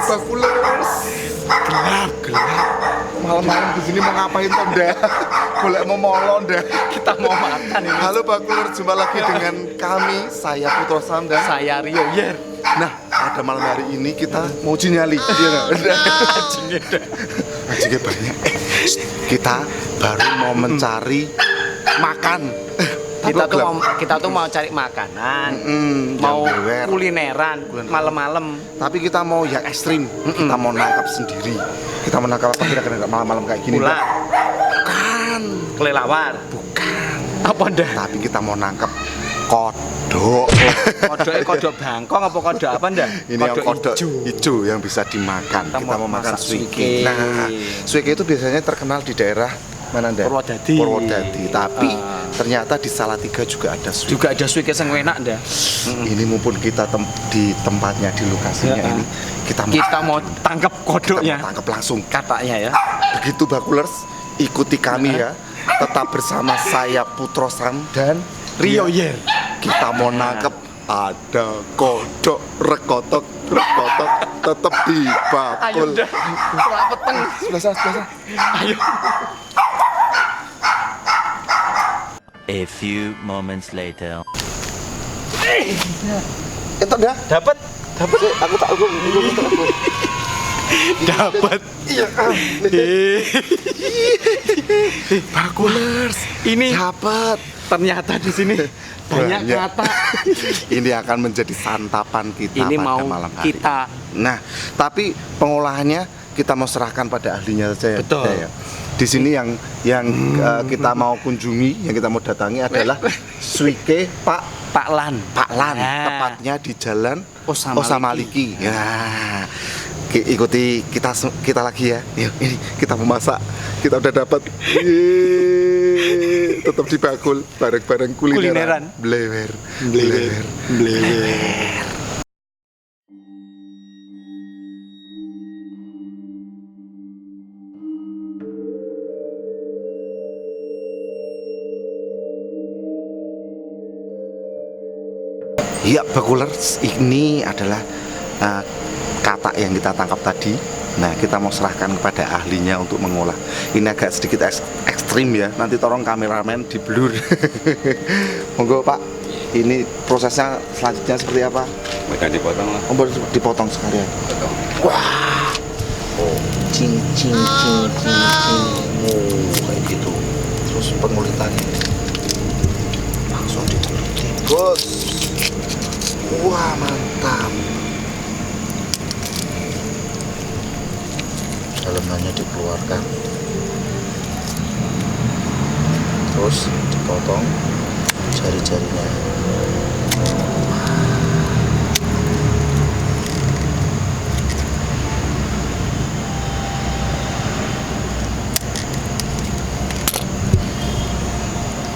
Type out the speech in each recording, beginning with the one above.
Bakulers. Gelap. Malam-malam di sini mau ngapain toh, Nda? Boleh mau molon, Nda. Kita mau makan ini. Halo Bakulers, jumpa lagi dengan kami, saya Putra Sam dan Saya Rio Yer. Nah, pada malam hari ini kita mau uji nyali. Iya enggak? Anjingnya banyak. Kita baru mau mencari makan. Kita tuh mau cari makanan, mau kulineran malam-malam. Tapi kita mau yang ekstrim. Kita mau nangkap sendiri. Kita mau nangkap apa kira-kira malam-malam kayak gini? Ular. Bukan. Kelelawar. Bukan. Apa dah? Tapi kita mau nangkap kodok. Kodok bangkong apa kodok apa ndak? Ini yang kodok hijau yang bisa dimakan. Kita mau makan suike. Nah, suike itu biasanya terkenal di daerah mana ndak? Purwodadi. Tapi ternyata di Salatiga juga ada suike. Juga ada suike sing enak ndak? Ini mumpun kita di tempatnya, di lokasinya ini, kita mau tangkap kodoknya. Tangkap langsung Katanya ya. Begitu Bakulers, ikuti kami ya. Tetap bersama saya Putra Sam dan Rio Yer. Kita mau nangkep ada kodok rekotok tetap di bakul. Ayo dah. Selapeten. Sebelah sana. Ayo. A few moments later. Itu dah. Dapat. Aku Dapat. Iya. Bakulers, Ini dapat. ternyata di sini banyak kata. Ini akan menjadi santapan kita Ini pada mau malam hari. kita. Nah, tapi pengolahannya kita mau serahkan pada ahlinya saja. Betul. Ya. Di sini yang kita mau kunjungi, yang kita mau datangi adalah suike Pak Lan. Nah. Tepatnya di Jalan Osamaliki. Ya. Ikuti kita lagi ya. Yuk, ini kita memasak. Kita udah dapat. Tetap di bakul bareng-bareng kulineran. Blewer. Ya, Bakulers, ini adalah katak yang kita tangkap tadi. Nah, kita mau serahkan kepada ahlinya untuk mengolah. Ini agak sedikit ekstrim ya. Nanti tolong kameramen di blur. Monggo Pak. Ini prosesnya selanjutnya seperti apa? Mereka dipotong lah. Oh, baru dipotong sekalian. Wah. Oh, cing. Oh, kayak gitu. Terus pengulitannya langsung diteliti, bos. Wah, mantap. Dalamannya dikeluarkan, terus dipotong jari-jarinya.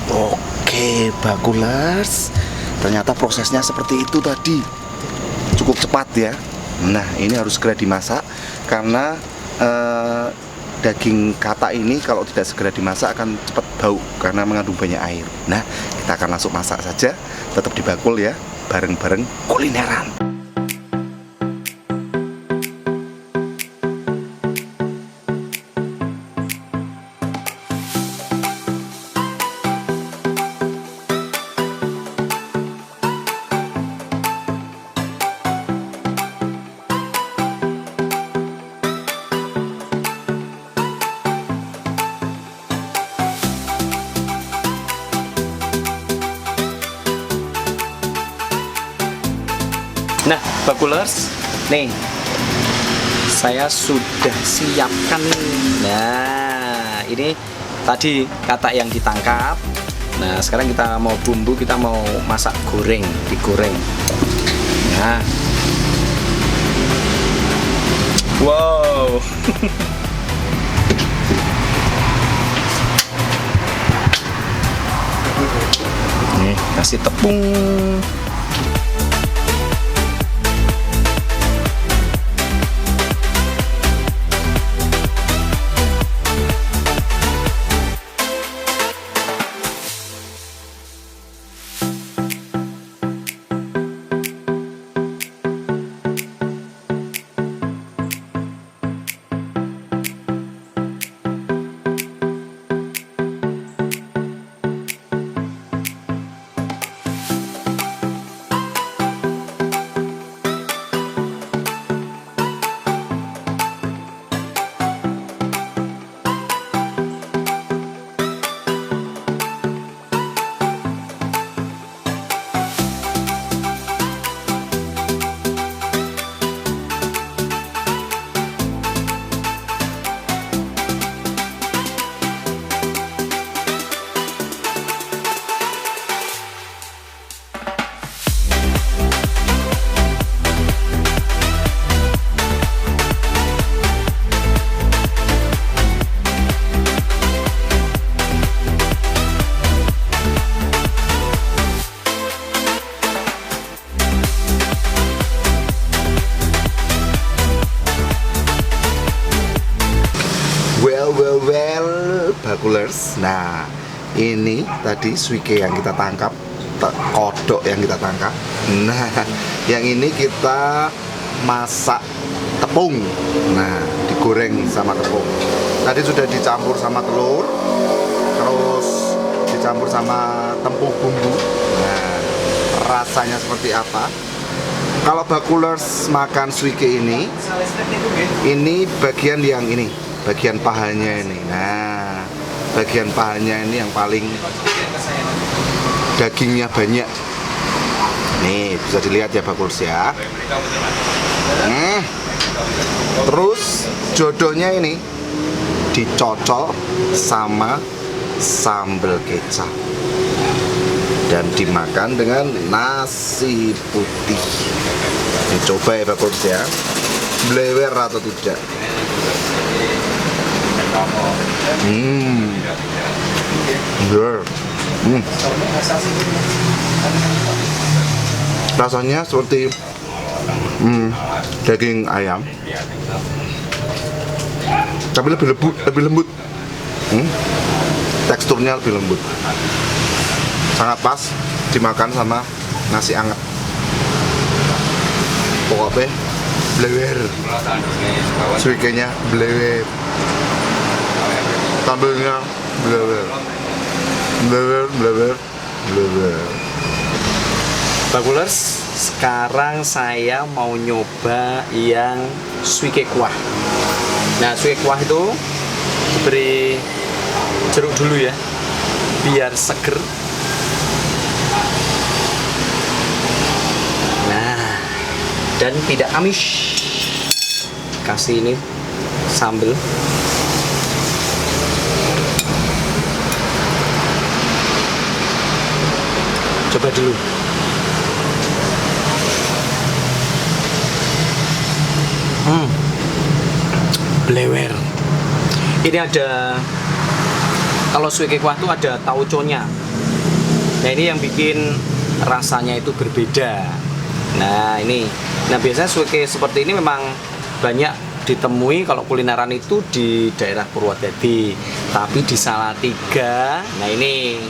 Oke, Bakulers, ternyata prosesnya seperti itu tadi. Cukup cepat ya. Nah, ini harus segera dimasak karena daging katak ini kalau tidak segera dimasak akan cepat bau karena mengandung banyak air. Nah, kita akan langsung masak saja, tetap di bakul ya, bareng-bareng kulineran. Nah, Bakulers, nih saya sudah siapkan nih. Nah, ini tadi katak yang ditangkap. Nah, sekarang kita mau bumbu, kita mau masak digoreng. Nah, wow. Nih, kasih tepung. Nah, ini tadi suike yang kita tangkap, kodok yang kita tangkap. Nah, yang ini kita masak tepung. Nah, digoreng sama tepung. Tadi sudah dicampur sama telur, terus dicampur sama tepung bumbu. Nah, rasanya seperti apa? Kalau bakulers makan suike ini bagian yang ini, bagian pahanya ini. Nah, bagian pahanya ini yang paling dagingnya banyak. Nih, bisa dilihat ya bakulers ya. Terus jodohnya ini dicocol sama sambal kecap dan dimakan dengan nasi putih. Ini coba ya bakulers ya, blewer atau tidak. Rasanya seperti daging ayam, tapi lebih lembut. Teksturnya lebih lembut, sangat pas dimakan sama nasi anget. Pokoknya blewer, suikenya blewer, sambalnya blewer. Bakulers, sekarang saya mau nyoba yang suike kuah. Nah, suike kuah itu diberi jeruk dulu ya, biar seger. Nah, dan tidak amis. Kasih ini sambal. Coba dulu. Blewer. Ini ada, kalau suike kuah itu ada tauconya. Nah, ini yang bikin rasanya itu berbeda. Nah, ini. Nah, biasanya suike seperti ini memang banyak ditemui kalau kulineran itu di daerah Purwodadi. Tapi di Salatiga, nah ini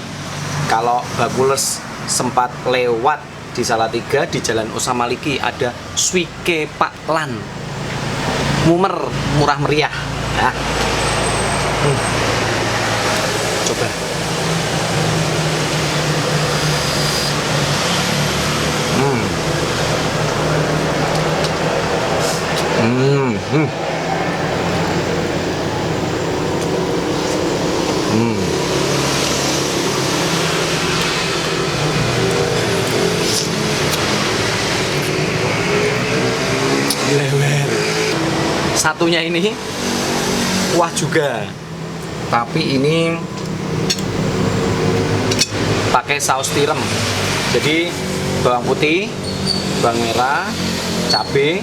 kalau bakulers sempat lewat di Salatiga di Jalan Osamaliki ada suike Pak Lan. Mumer, murah meriah. Nah. Coba. Lewer. Satunya ini kuah juga, tapi ini pakai saus tiram. Jadi bawang putih, bawang merah, cabai,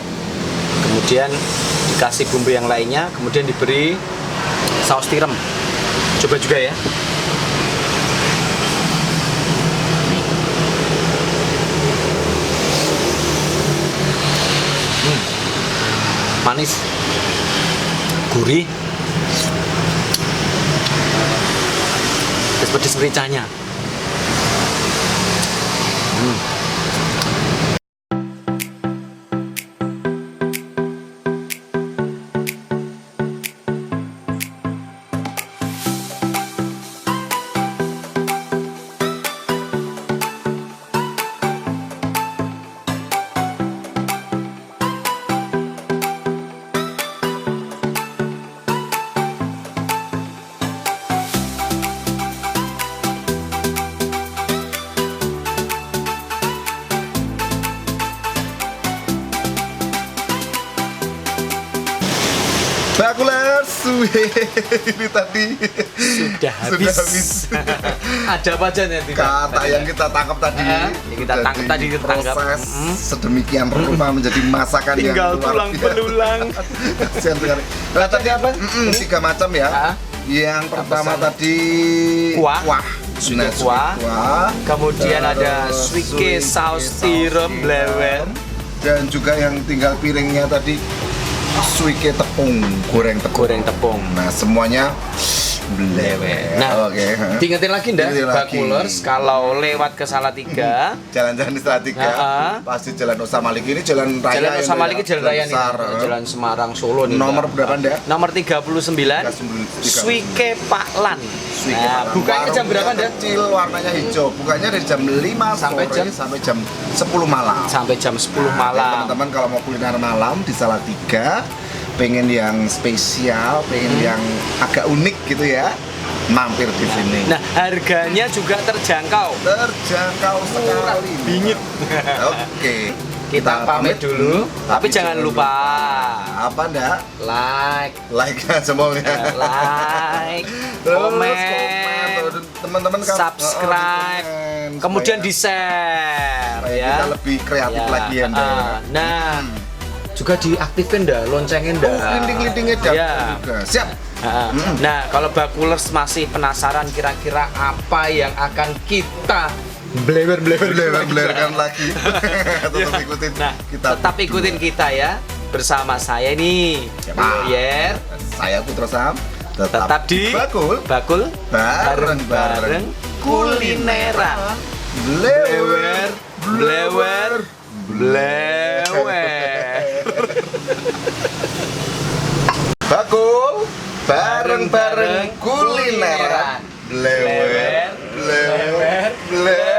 kemudian dikasih bumbu yang lainnya, kemudian diberi saus tiram. Coba juga ya. Manis, gurih, pedes mericanya. Bakulers, ini tadi Sudah habis. Ada apa aja nih? kata yang kita tangkap tadi. Yang kita sudah tangkap tadi kita tangkap. Proses sedemikian rupa menjadi masakan Tinggal yang luar tulang biasa. belulang. Kasihan sekali. Nah, tadi apa? Tiga macam ya. Yang pertama tadi Kuah. Suike kuah. Kemudian ada Terus suike saus tiram blewer. dan juga yang tinggal piringnya tadi suike tepung, goreng tepung. Goreng tepung. Nah, semuanya Blewer. Nah, Oke. diingetin lagi ndak Diingetin lagi. Bakulers kalau lewat ke Salatiga, Jalan-jalan di Salatiga, Ha-ha. pasti Jalan Osamalik ini jalan raya. Jalan yang Osamalik ya, Jalan Raya nih, besar, Jalan Semarang Solo nih. Nomor Mbak. berapa, Ndak? Nomor 39. 39. Swike Paklan. Swike Nah, Paklan. bukanya jam berapa, Warungnya Ndak? Kecil, warnanya hijau. Bukanya dari jam 5 Sampai sore sampai jam 10 malam. Sampai jam 10 Nah, malam. teman-teman kalau mau kuliner malam di Salatiga, pengen yang spesial, pengen yang agak unik gitu ya, mampir di sini. Nah, harganya juga terjangkau. Terjangkau sekali. Bingit. Oke. Kita pamit dulu, tapi jangan lupa apa ndak? like, Like semuanya. like, Terus komen, teman-teman kan subscribe, kemudian di share supaya ya. kita lebih kreatif lagi ya, Ndak. Nah, juga diaktifin dah, loncengin dah. Linting-lintingnya Ya. juga. Siap. Nah, kalau Bakulers masih penasaran kira-kira apa yang akan kita Blewer-blewerkan lagi. Tetap ikutin Nah, kita. tetap ikutin kita ya. Bersama saya nih, Blewer. Saya Putra Sam. Tetap di Bakul bareng-bareng kulineran. Blewer, Blewer, blewer. Bakul bareng-bareng kulineran. Blewer, blewer, blewer.